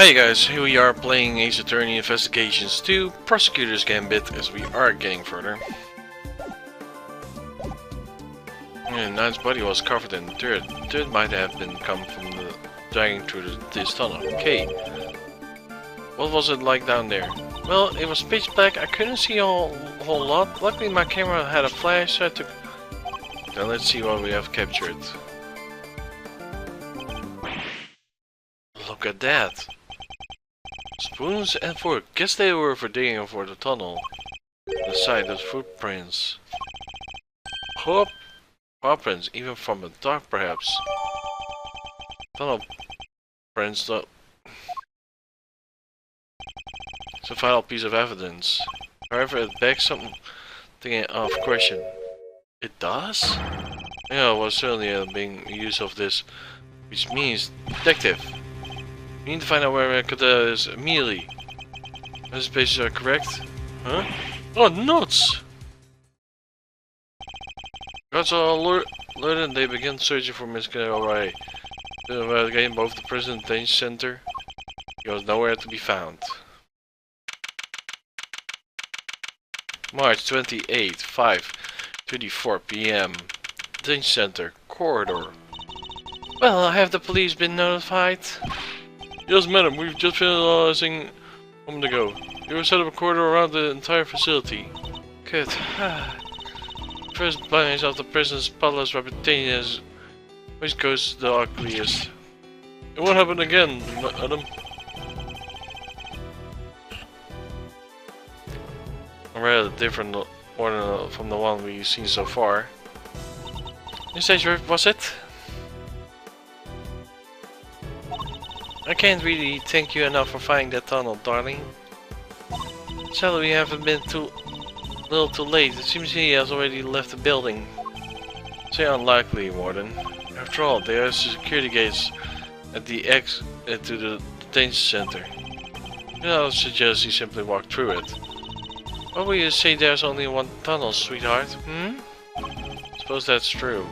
Hey guys, here we are playing Ace Attorney Investigations 2 Prosecutor's Gambit as we are getting further. Knight's body was covered in dirt. Dirt might have been come from the dragging through this tunnel. Okay. What was it like down there? Well, it was pitch black. I couldn't see a whole lot. Luckily my camera had a flash, so I took... Now let's see what we have captured. Look at that! Spoons and fork. Guess they were for digging for the tunnel. The side of footprints. Paw prints, even from a dog perhaps. Tunnel prints though. It's a vital piece of evidence. However, it begs something of question. It does? Yeah, well certainly being use of this, which means detective. We need to find out where Makata is immediately. Those pages are correct. Huh? Oh, nuts! Guards are alerted and they begin searching for Miss Alright. Getting both the prison and detention center. He was nowhere to be found. March 28, 5:34 p.m. Detention center, corridor. Well, have the police been notified? Yes, madam, we've just finalizing a moment ago. You will set up a corridor around the entire facility. Good. First blemish of the prison's spotless reputation is which goes the ugliest. It won't happen again, madam. A rather different order from the one we've seen so far. You say, was it? I can't really thank you enough for finding that tunnel, darling. Sadly, we haven't been too late. It seems he has already left the building. Say unlikely, Warden. After all, there are security gates at the exit to the detention center. I would suggest you simply walk through it. Why will you say there's only one tunnel, sweetheart? Suppose that's true.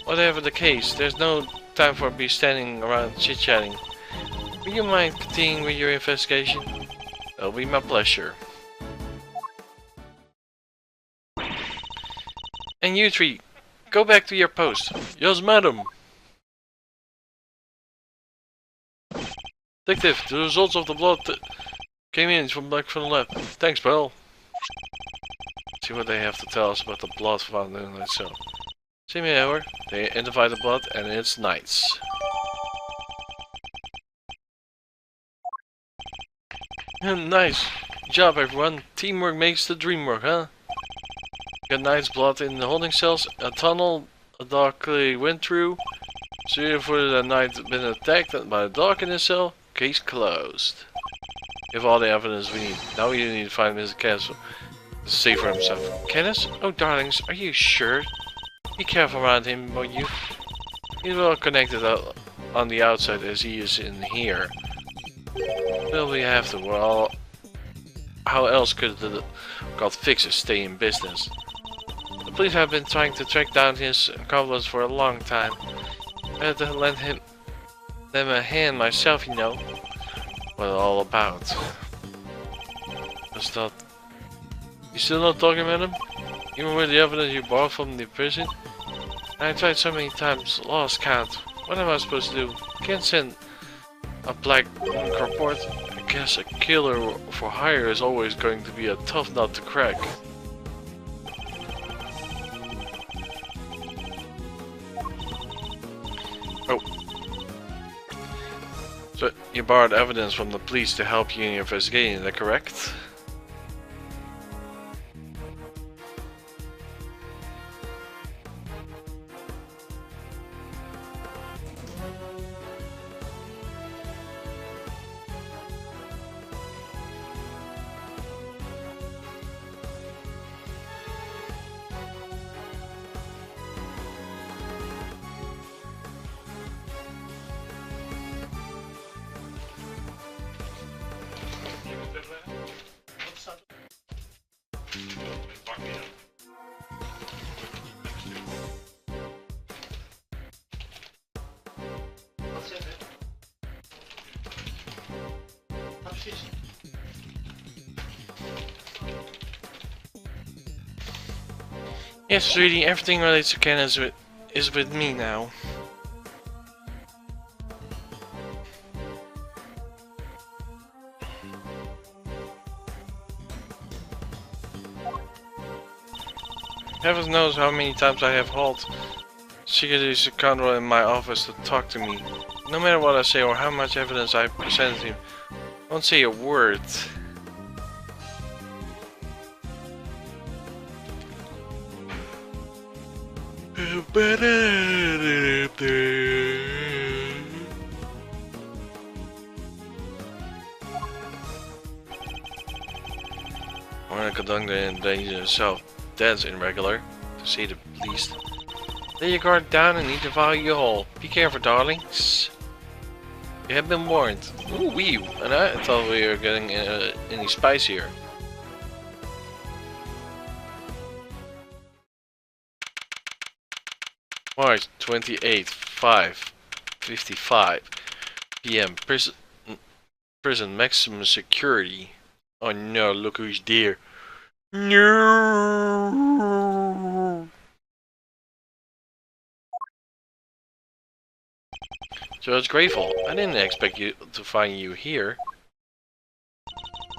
Whatever the case, there's no time for be standing around chit-chatting. Will you mind continuing with your investigation? That'll be my pleasure. And you three, go back to your post. Yes, madam. Detective, the results of the blood came in from the lab. Thanks, pal. See what they have to tell us about the blood found in the cell. See me over. They identify the blood and it's nice. Nice job, everyone. Teamwork makes the dream work, huh? Got Knight's blood in the holding cells, a tunnel a dog clearly went through. So for the Knight been attacked by a dog in his cell. Case closed. Give all the evidence we need. Now we need to find Mr. Castle to save for himself. Kenneth? Oh, darlings, are you sure? Be careful around him, won't you? He's well connected on the outside as he is in here. Will we have to? Well, how else could the God fixer stay in business? The police have been trying to track down his accomplice for a long time. I had to lend them a hand myself, you know. What it's all about. Just thought. You still not talking, madam? Even with the evidence you bought from the prison? I tried so many times, lost count. What am I supposed to do? Can't send a black report. I guess a killer for hire is always going to be a tough nut to crack. Oh. So you borrowed evidence from the police to help you in your investigation, is that correct? Yes, sweetie, everything related to Ken is with me now. Heaven knows how many times I have hauled security scoundrel in my office to talk to me. No matter what I say or how much evidence I present him, I won't say a word. When I conduct the invasion itself, that's irregular, to say the least. Lay your guard down and devour you whole. Be careful, darlings. You have been warned. Ooh wee! And I thought we were getting any spicier. March 28, 5:55 p.m. Prison maximum security. Oh no! Look who's there. No. Judge Grateful, I didn't expect you to find you here.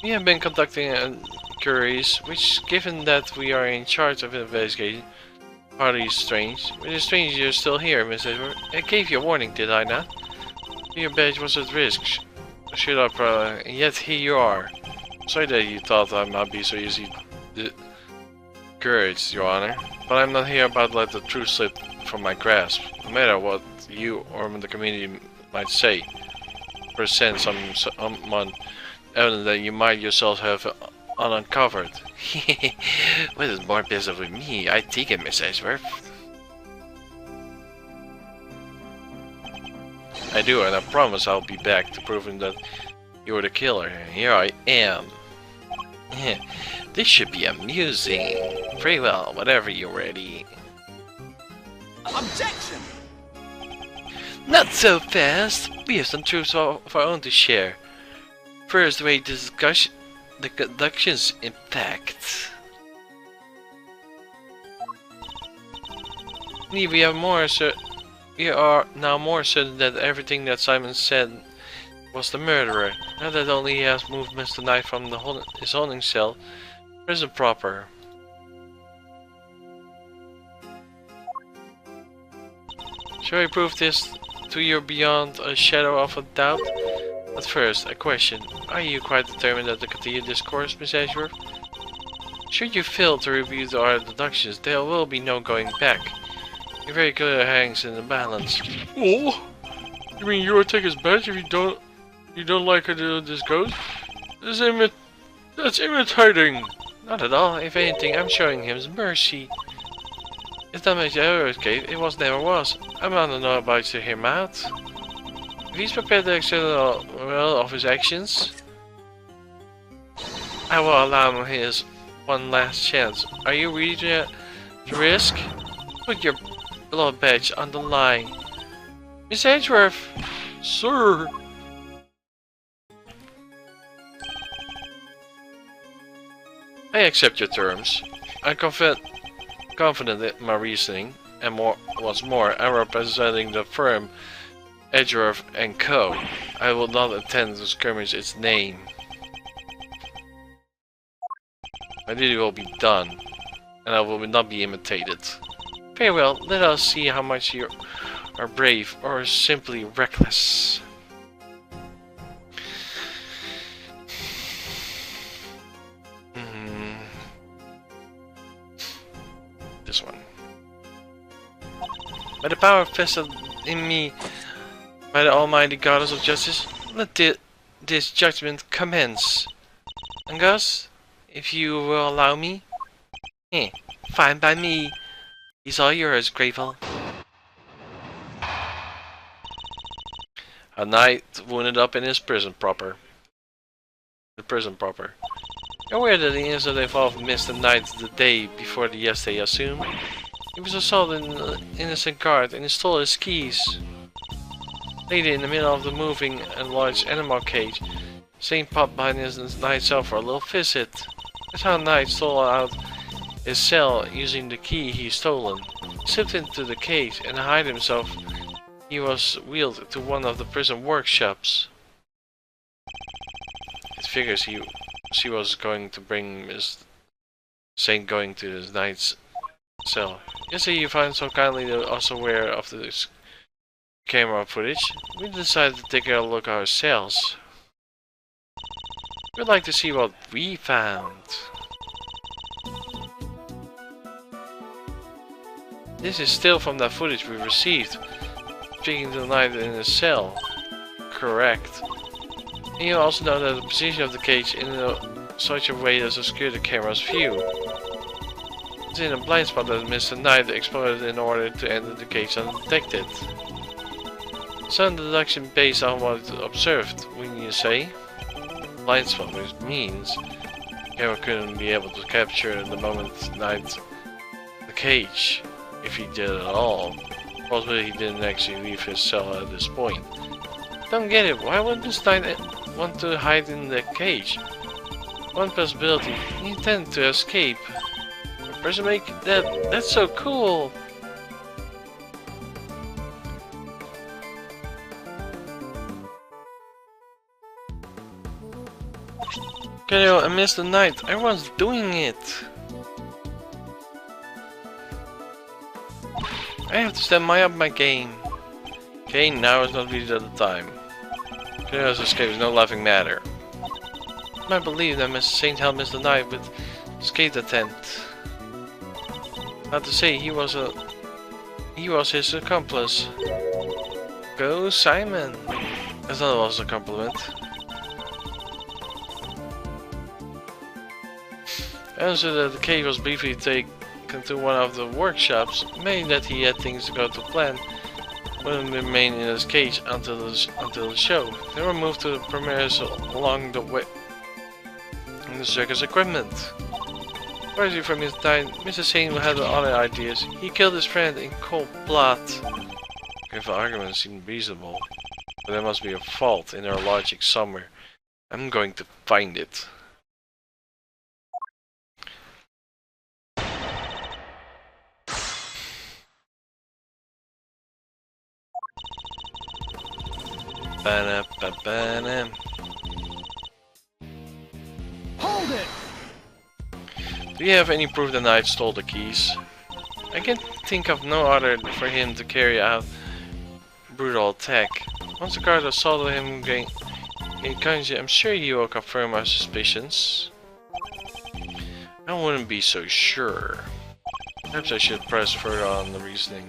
We have been conducting inquiries, which, given that we are in charge of investigation, hardly strange. It is strange you're still here, Miss Edward. I gave you a warning, did I not? Your badge was at risk. Should I and yet here you are. Sorry that you thought I might be so easy discouraged, Your Honor. But I'm not here about to let the truth slip from my grasp. No matter what you or the community might say, present someone evidence that you might yourself have uncovered. What is more business with me? I take it, Miss Edgeworth. I do, and I promise I'll be back to proving that you're the killer. Here I am. This should be amusing. Very well, whenever you're ready. Objection! Not so fast! We have some truths of our own to share. First, the conduction's intact. We are now more certain that everything that Simon said was the murderer. Now that only he has moved Mr. Knight from his holding cell, prison proper. Shall I prove this to you beyond a shadow of a doubt? But first, a question. Are you quite determined to continue discourse, Miss Edgeworth? Should you fail to review our deductions, there will be no going back. Your very clear hangs in the balance. Oh, you mean you will take his badge if you don't like how this goes? That's imitating. Not at all. If anything, I'm showing him mercy. It's not my case. It never was. I'm not about to hear him out. If he's prepared to accept well of his actions, I will allow him his one last chance. Are you ready to risk? Put your blood badge on the line. Miss Edgeworth! Sir! I accept your terms. I'm confident in my reasoning, and what's more, I'm representing the firm Edgeworth & Co. I will not attempt to skirmish its name. My duty will be done, and I will not be imitated. Very well, let us see how much you are brave or simply reckless. This one. By the power vested in me by the Almighty Goddess of Justice, let this judgment commence. And Gus, if you will allow me? Fine by me. He's all yours, Grateful. A knight wounded up in his prison proper. You're aware that the incident involved Mr. Knight the day before the yesterday, I assume? He was assaulted an innocent guard and he stole his keys. Later, in the middle of the moving and large animal cage, Saint popped behind his Knight's cell for a little visit. That's how Knight stole out his cell using the key he stolen. He slipped into the cage and hid himself. He was wheeled to one of the prison workshops. It figures she was going to bring Miss Saint going to his Knight's cell. Yesterday you found so kindly also aware of this camera footage. We decided to take a look at ourselves. We'd like to see what we found. This is still from that footage we received. Speaking to the Knight in his cell. Correct. And you also know that the position of the cage in such a way as to obscure the camera's view. It's in a blind spot that Mr. Knight explored in order to enter the cage undetected. Some deduction based on what observed, wouldn't you say? Blind spot, which means the camera couldn't be able to capture the moment Knight the cage, if he did at all. Possibly he didn't actually leave his cell at this point. Don't get it, why would this Knight want to hide in the cage? One possibility, he intended to escape. A person make that's so cool! Okay, I missed the Knight. Everyone's doing it. I have to step up my game. Okay, now is not really the time. Chaos escape is no laughing matter. I believe that Mr. Saint helped Mr. Knight with escape attempt. Not to say he was his accomplice. Go Simon. That's not always a compliment. Answer that the cage was briefly taken to one of the workshops, meaning that he had things to go to plan, wouldn't remain in his cage until the show. They were moved to the premieres along the way in the circus equipment. Partly from his time, Mr. Saint had other ideas. He killed his friend in cold blood. If the argument seemed reasonable, but there must be a fault in their logic somewhere. I'm going to find it. Ba-da-ba-ba-da. Hold it! Do you have any proof that Knight stole the keys? I can think of no other for him to carry out brutal attack. Once the guard assaulted him gain conscience, I'm sure he will confirm our suspicions. I wouldn't be so sure. Perhaps I should press further on the reasoning.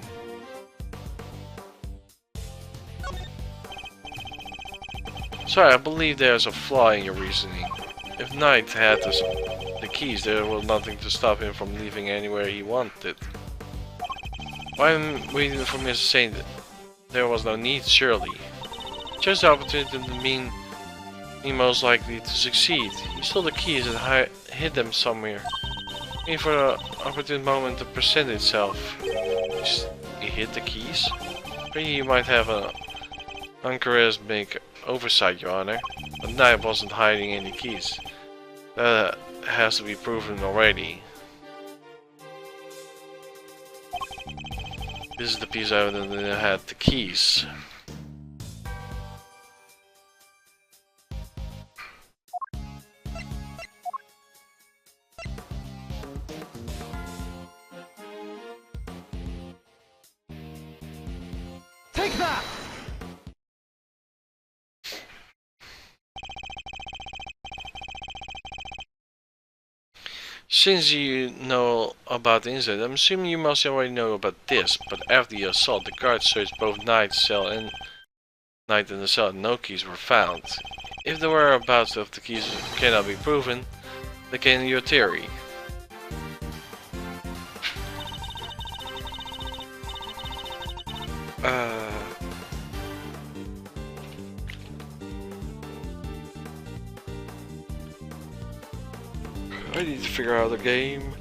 Sorry, I believe there's a flaw in your reasoning. If Knight had the keys, there was nothing to stop him from leaving anywhere he wanted. While I'm waiting for Mr. Saint, there was no need, surely. Just the opportunity to mean he most likely to succeed. He stole the keys and hid them somewhere, waiting for the opportune moment to present itself. He hid the keys? Maybe you might have an uncharismatic oversight, Your Honor. But Knight wasn't hiding any keys. That has to be proven already. This is the piece of evidence that had the keys. Take that! Since you know about the incident, I'm assuming you must already know about this, but after the assault, the guards searched both Knight's cell and Knight in the cell, and no keys were found. If the whereabouts of the keys cannot be proven, then can your theory? I need to figure out the game.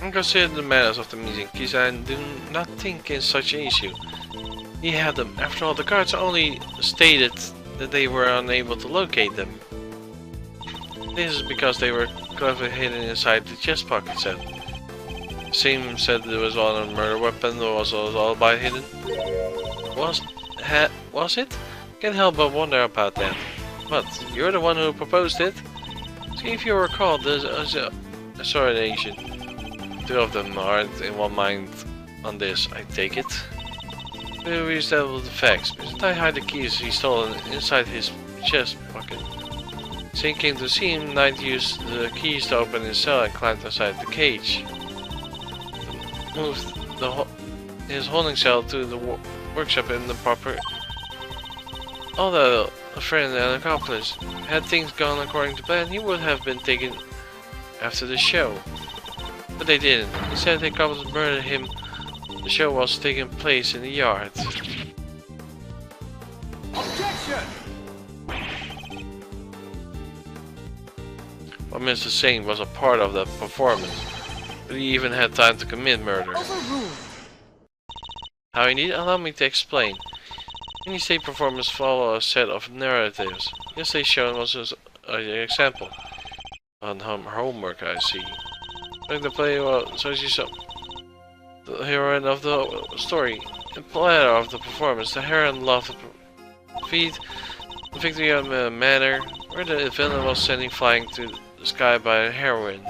And consider the matters of the missing keys, I do not think it's such an issue. He had them. After all, the guards only stated that they were unable to locate them. This is because they were cleverly hidden inside the chest pocket set. Sim said there was on a murder weapon, or was all by hidden. Was it? Can't help but wonder about that. But you're the one who proposed it. See if you recall, there's a assassination. Two of them aren't in one mind on this, I take it. We'll reestablish the facts. Mr. Tai hid the keys he stole inside his chest pocket. Singh came to see him. Knight used the keys to open his cell and climbed inside the cage. Moved his holding cell to the workshop in the proper. Although a friend and accomplice, had things gone according to plan, he would have been taken after the show. But they didn't. Instead, they accomplice murdered him. The show was taking place in the yard. Objection! What Mr. Singh was a part of the performance, but he even had time to commit murder. Overruled. How indeed? Allow me to explain. Any stage performance follow a set of narratives. Yesterday's show was just an example. On homework, I see. Like the play, so she saw the heroine of the story, the platter of the performance. The heroine loved the feat, the victory of a manner where the villain was sending flying to the sky by a heroine.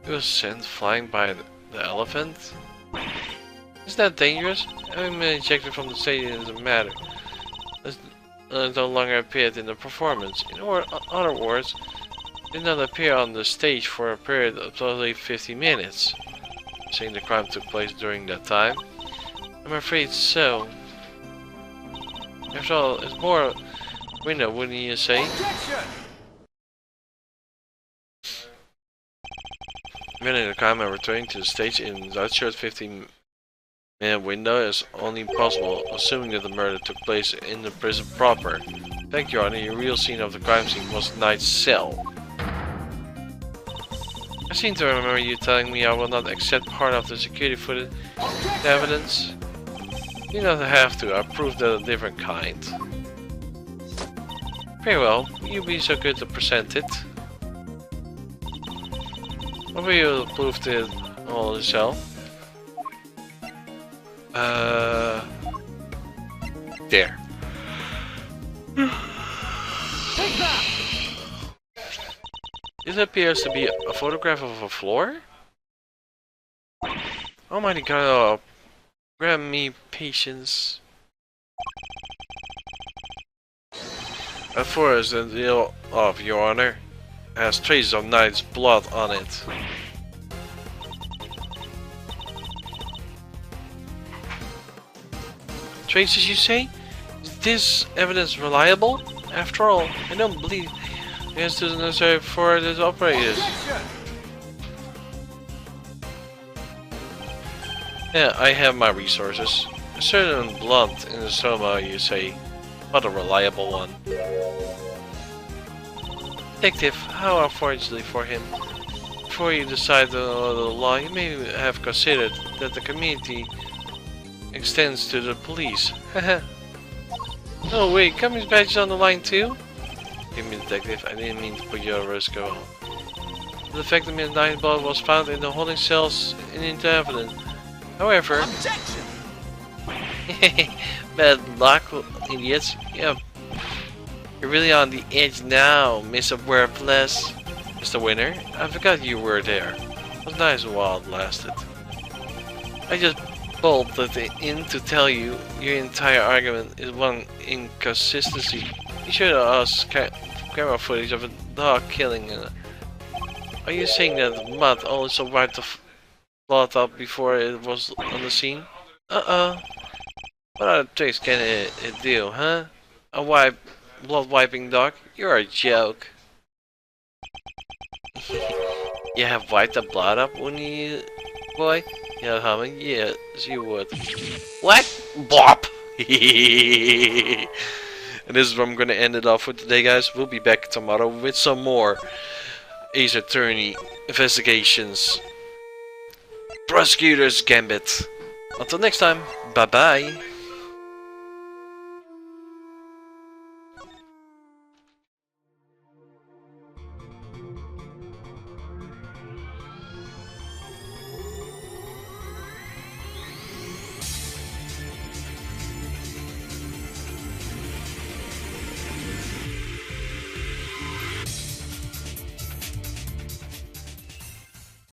He was sent flying by the elephant? Is that dangerous? Having been ejected from the stage doesn't matter. It no longer appeared in the performance. In other words, did not appear on the stage for a period of totally 50 minutes. Saying the crime took place during that time? I'm afraid so. After all, it's more window, wouldn't you say? Winning the crime and returning to the stage in that short 15-minute window is only possible, assuming that the murder took place in the prison proper. Thank you, Your Honor. Your real scene of the crime scene was Knight's cell. I seem to remember you telling me I will not accept part of the security footage evidence. You don't have to. I proved a different kind. Very well. Will you be so good to present it? Or will you prove it all yourself? There. Take that! This appears to be a photograph of a floor? Almighty God, grant me patience. That floor is the deal of Your Honor. It has traces of Knight's blood on it. Traces, you say? Is this evidence reliable? After all, I don't believe it is necessary for this operators. Yeah, I have my resources. A certain blood in the soma, you say. What a reliable one. Detective, how unfortunately for him. Before you decide the law, you may have considered that the community extends to the police. Haha. Oh wait, Cummings badge on the line too? Give me, detective, I didn't mean to put you at risk at all. The fact that Midnight blood was found in the holding cells is evident. However... Objection! Bad luck, idiots. Yeah. You're really on the edge now, Mr. Worthless. Mr. Winner, I forgot you were there. It was nice while it lasted. I just bolted in to tell you your entire argument is one inconsistency. You showed us camera footage of a dog killing. Are you saying that Mud only survived the blood up before it was on the scene? What other tricks can it do, huh? A blood wiping dog? You're a joke. You have wiped the blood up, wouldn't you, boy? Yeah, Hammond, yes, you would. What? Bop! And this is where I'm gonna end it off for today, guys. We'll be back tomorrow with some more Ace Attorney Investigations. Prosecutor's Gambit. Until next time, bye bye.